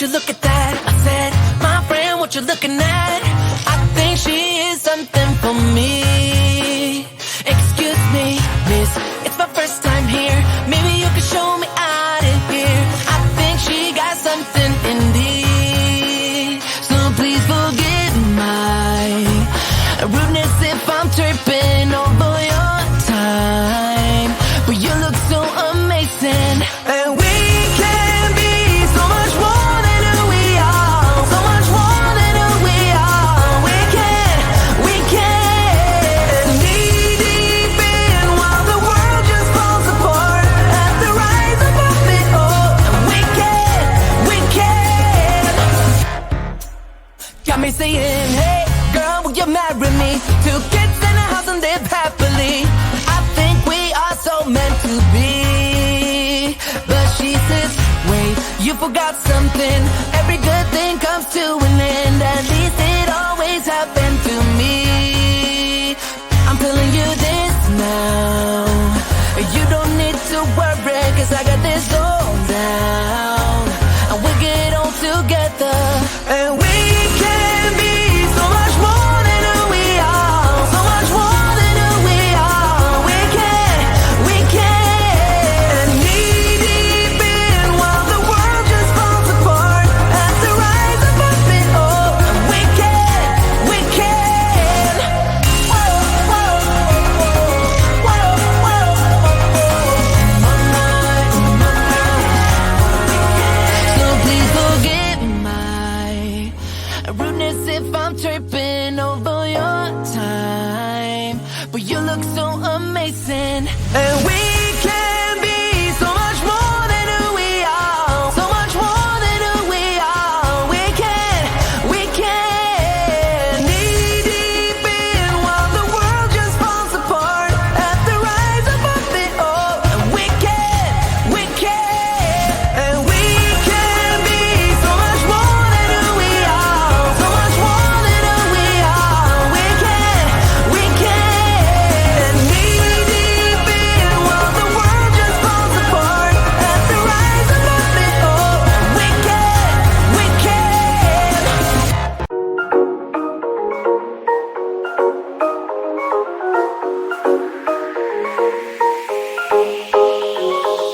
you look at that? I said, my friend, what you looking at? I think she is something for me. Excuse me, miss, it's my first time here. Maybe you can show me out of here. I think she got something in me. So please forgive my rudeness if I'm tripping over your time. But you look so amazing, and we can be so much more than who we are. So much more than who we are. We can knee deep in while the world just falls apart. At the rise above it all, and we can. Got me saying, hey girl, will you marry me? 2 kids in a house and live happily. I think we are so meant to be. But she says, wait, you forgot something. Every good thing comes to an end. At least it always happened to me. I'm telling you this now. You don't need to worry, 'cause I got this all down. And we'll get on together. And we can be so much more than who we are. So much more than who we are. We can knee deep in while the world just falls apart. At the rise above it all, and we can. Whoa, whoa, whoa, whoa, So please forgive my rudeness if I'm tripping over your time. But you look so amazing, and we can be so much more than who we are. So much more than who we are. We can knee deep in while the world just falls apart. At the rise above it all, and we can, and we can be so much more than who we are. So much more than who we are. We can knee deep in while the world just falls apart. At the rise above it all, and we can.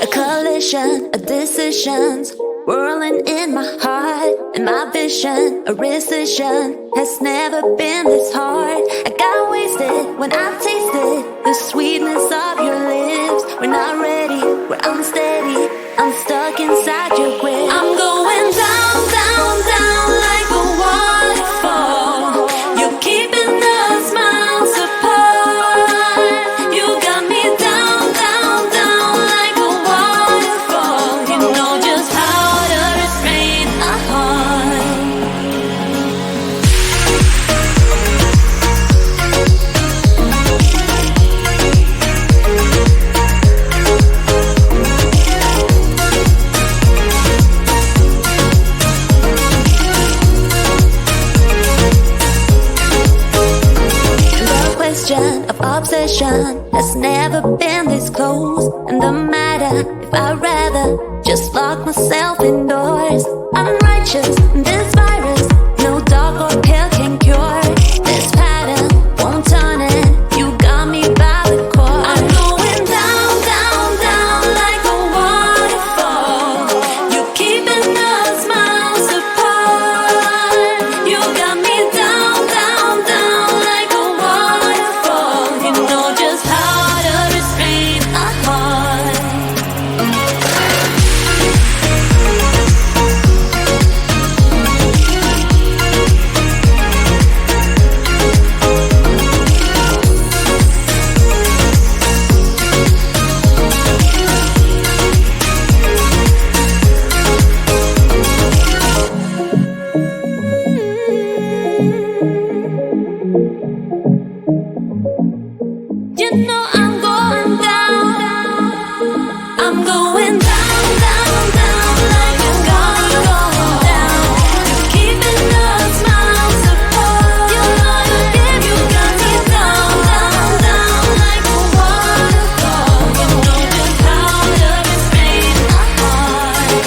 A collision of decisions whirling in my heart, and my vision, a rescission, has never been this hard. I got wasted when I tasted the sweetness of your lips. We're not ready, we're unsteady, I'm stuck inside your grip. I'm going down, down, down like a waterfall. You're keeping us miles apart. You got me down, down, down like a waterfall. You know just how to restrain a heart. The question of obsession has never been this close. And the matter if I'd rather just lock myself indoors. I'm righteous, this virus, no dog or pill can cure. This pattern won't turn it, you got me by the core. I'm going down, down, down like a waterfall. You're keeping us miles apart. You got me down, down, down like a waterfall. You know just how to restrain a heart. You know I'm going down. I'm going down, down, down like a going down. You're keeping us miles apart. You know you give, you got me down, down, down like a waterfall. You know just how to restrain a heart.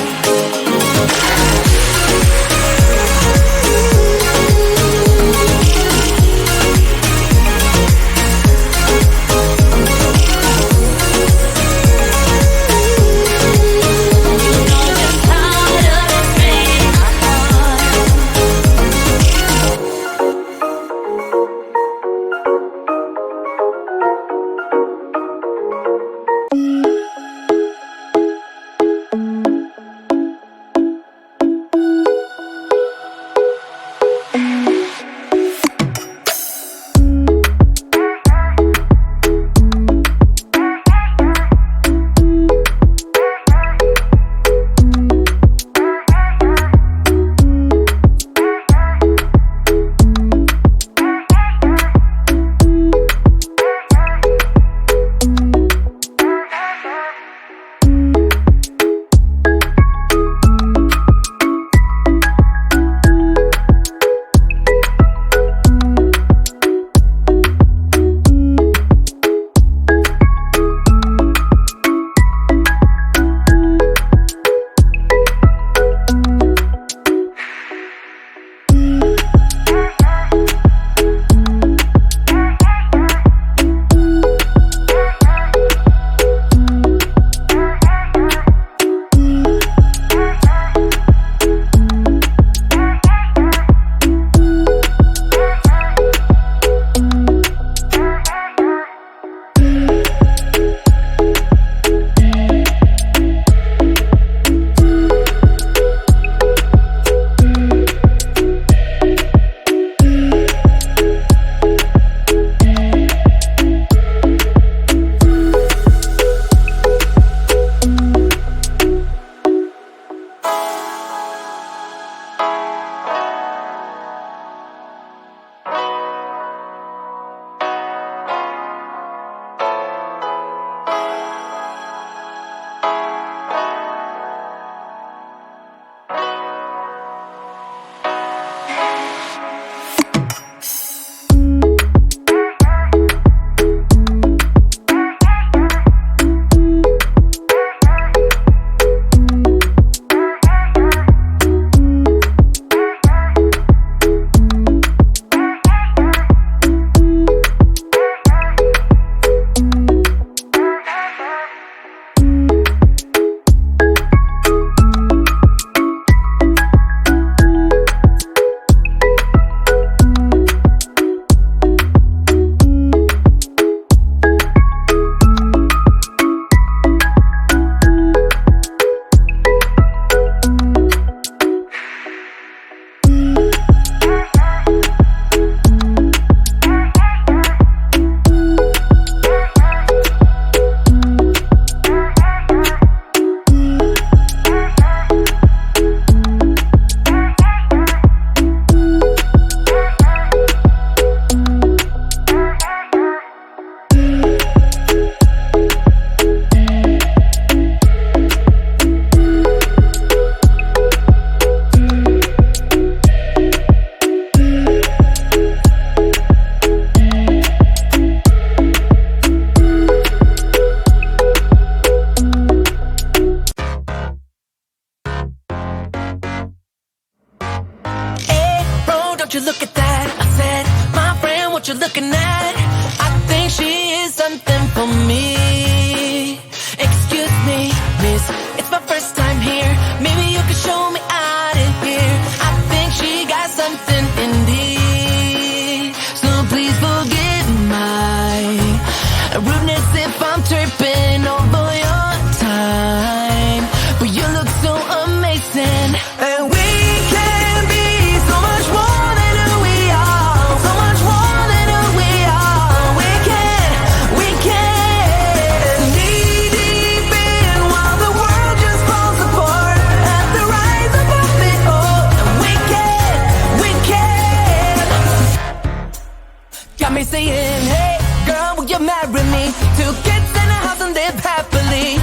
Don't you look at that? I said, my friend, what you looking at? I think she is something for me. Excuse me, miss, it's my first time here. Maybe you could show me out of here. I think she got something indeed. So please forgive my rudeness if I'm tripping over your time. But you look so amazing, and we can be so much more than who we are. So much more than who we are. We can knee deep in while the world just falls apart at the rise above it all. And we can. Got me saying, hey girl, will you marry me? 2 kids in a house and live happily.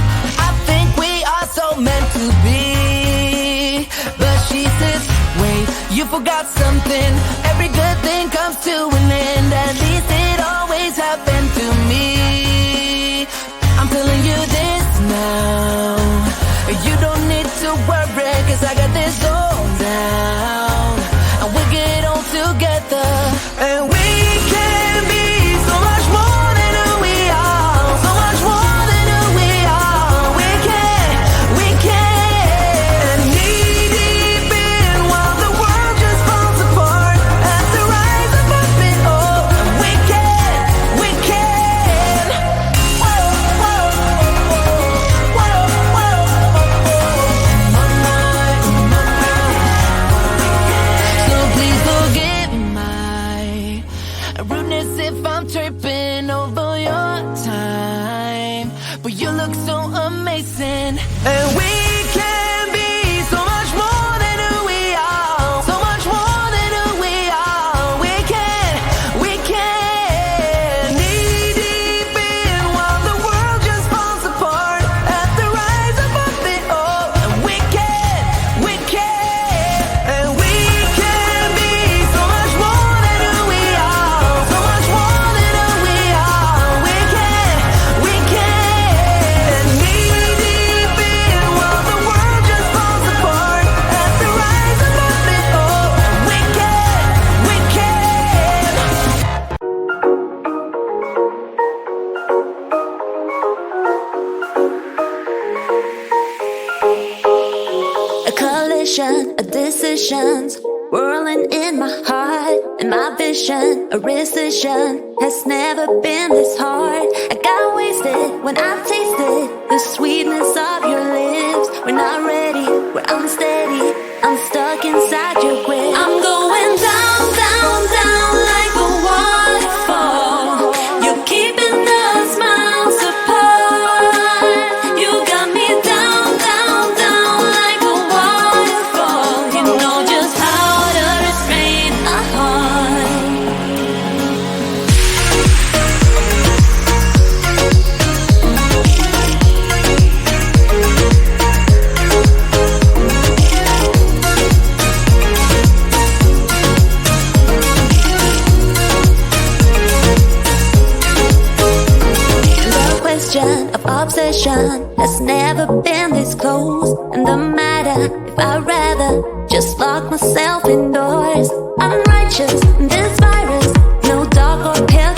I think we are so meant to be. But she says, wait, you forgot something. Every good thing comes to an end. At least it always happened to me. I'm telling you this now. You don't need to worry, 'cause I got this all down. And we get on together, and we can be so much more than who we are. So much more than who we are. We can knee deep in while the world just falls apart at the rise above it all. And we can. You look so amazing, and we can be so much more than who we are. So much more than who we are. We can knee deep in while the world just falls apart. At the rise above it all, and we can, and we can be so much more than who we are. So much more than who we are. We can knee deep in while the world just falls apart. At the rise above it all, and we can. A collision of decisions whirling in my heart, and my vision, a rescission, has never been this hard. I got wasted when I tasted the sweetness of your lips. We're not ready, we're unsteady, I'm stuck inside your grip. I'm going down, down, down like a waterfall. You're keeping us miles apart. You got me down, down, down like a waterfall. You know just how to restrain a heart. The question of obsession has never been this close. And the matter if I'd rather just lock myself indoors. I'm righteous in this virus, no dog or pill.